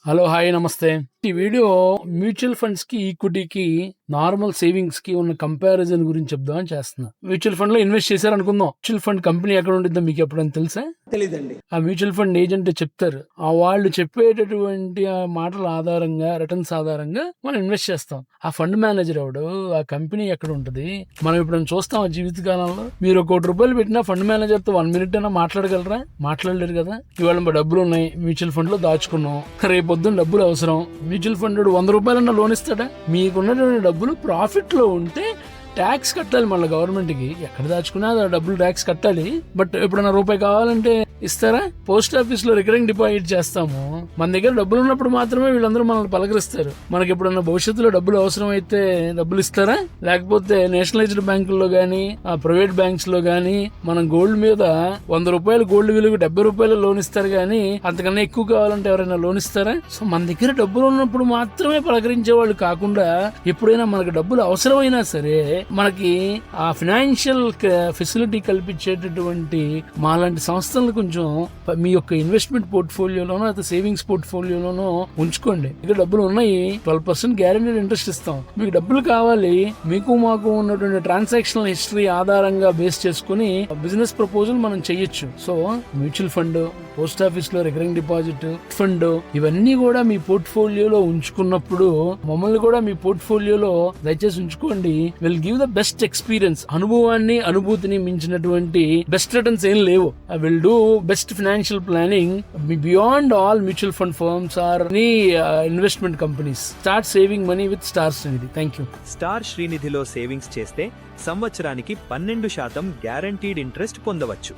Hello, hi, నమస్తే. ఈ video mutual funds కి, ఈక్విటీకి, నార్మల్ సేవింగ్స్ కి ఉన్న కంపారిజన్ గురించి చెప్దామని చేస్తున్నా. మ్యూచువల్ ఫండ్ లో ఇన్వెస్ట్ చేశారనుకుందాం. మ్యూచువల్ ఫండ్ కంపెనీ ఎక్కడ ఉంటుందో మీకు ఎప్పుడైనా తెలుసా? తెలీదండి. ఆ మ్యూచువల్ ఫండ్ ఏజెంట్ చెప్తారు. ఆ వాళ్ళు చెప్పేటటువంటి ఆ మాటల ఆధారంగా, రిటర్న్స్ ఆధారంగా మనం ఇన్వెస్ట్ చేస్తాం. ఆ ఫండ్ మేనేజర్ ఎవడు, ఆ కంపెనీ ఎక్కడ ఉంటది, మనం ఇప్పుడు చూస్తాం. ఆ జీవిత కాలంలో మీరు ₹1 పెట్టినా ఫండ్ మేనేజర్ తో 1 minute అయినా మాట్లాడగలరా? మాట్లాడలేరు కదా. ఇవాళ మా డబ్బులు ఉన్నాయి, మ్యూచువల్ ఫండ్ లో దాచుకున్నాం, రేపు పొద్దున్న డబ్బులు అవసరం. మ్యూచువల్ ఫండ్ ₹100 లోన్ ఇస్తాడా? మీకున్నటువంటి డబ్బులు ప్రాఫిట్ లో ఉంటే ట్యాక్స్ కట్టాలి మళ్ళీ గవర్నమెంట్ కి. ఎక్కడ దాచుకున్నా డబ్బులు ట్యాక్స్ కట్టాలి. బట్ ఎప్పుడన్నా రూపాయి కావాలంటే ఇస్తారా? పోస్ట్ ఆఫీస్ లో రికరింగ్ డిపాజిట్ చేస్తాము. మన దగ్గర డబ్బులు ఉన్నప్పుడు మాత్రమే వీళ్ళందరూ మనల్ని పలకరిస్తారు. మనకి ఎప్పుడన్నా భవిష్యత్తులో డబ్బులు అవసరం అయితే డబ్బులు ఇస్తారా? లేకపోతే నేషనలైజ్డ్ బ్యాంకుల్లో గానీ, ఆ ప్రైవేట్ బ్యాంక్స్ లో గానీ మనం గోల్డ్ మీద ₹100 గోల్డ్ విలువ ₹70 లోన్ ఇస్తారు గానీ అంతకన్నా ఎక్కువ కావాలంటే ఎవరైనా లోన్ ఇస్తారా? సో మన దగ్గర డబ్బులు ఉన్నప్పుడు మాత్రమే పలకరించే వాళ్ళు కాకుండా, ఎప్పుడైనా మనకు డబ్బులు అవసరమైనా సరే మనకి ఆ ఫైనాన్షియల్ ఫెసిలిటీ కల్పించేటటువంటి మాలాంటి సంస్థలను కొంచెం మీ యొక్క ఇన్వెస్ట్మెంట్ పోర్ట్ఫోలియోలోనో లేదా సేవింగ్స్ పోర్ట్ఫోలియోలోనో ఉంచుకోండి. ఇక్కడ డబ్బులు ఉన్నాయి, 12% గ్యారెంటీడ్ ఇంట్రెస్ట్ ఇస్తాం. మీకు డబ్బులు కావాలి, మీకు మాకు ఉన్నటువంటి ట్రాన్సాక్షనల్ హిస్టరీ ఆధారంగా బేస్ చేసుకుని బిజినెస్ ప్రపోజల్ మనం చెయ్యొచ్చు. So mutual fund, post office లో రికరింగ్ డిపాజిట్ ఫండ్, ఇవన్నీ కూడా మీ పోర్ట్ఫోలియోలో ఉంచుకున్నప్పుడు మమ్మల్ని కూడా మీ పోర్ట్ఫోలియోలో దయచేసి ఉంచుకోండి. Will give the best experience. అనుభవాన్ని, అనుభూతిని మించినటువంటి బెస్ట్ రిటర్న్స్ ఏం లేవు. I will do best financial planning beyond all mutual fund firms or any investment companies. Start saving money with star Srinidhi. Thank you. Star శ్రీనిధిలో సేవింగ్స్ చేస్తే సంవత్సరానికి 12% guaranteed interest పొందవచ్చు.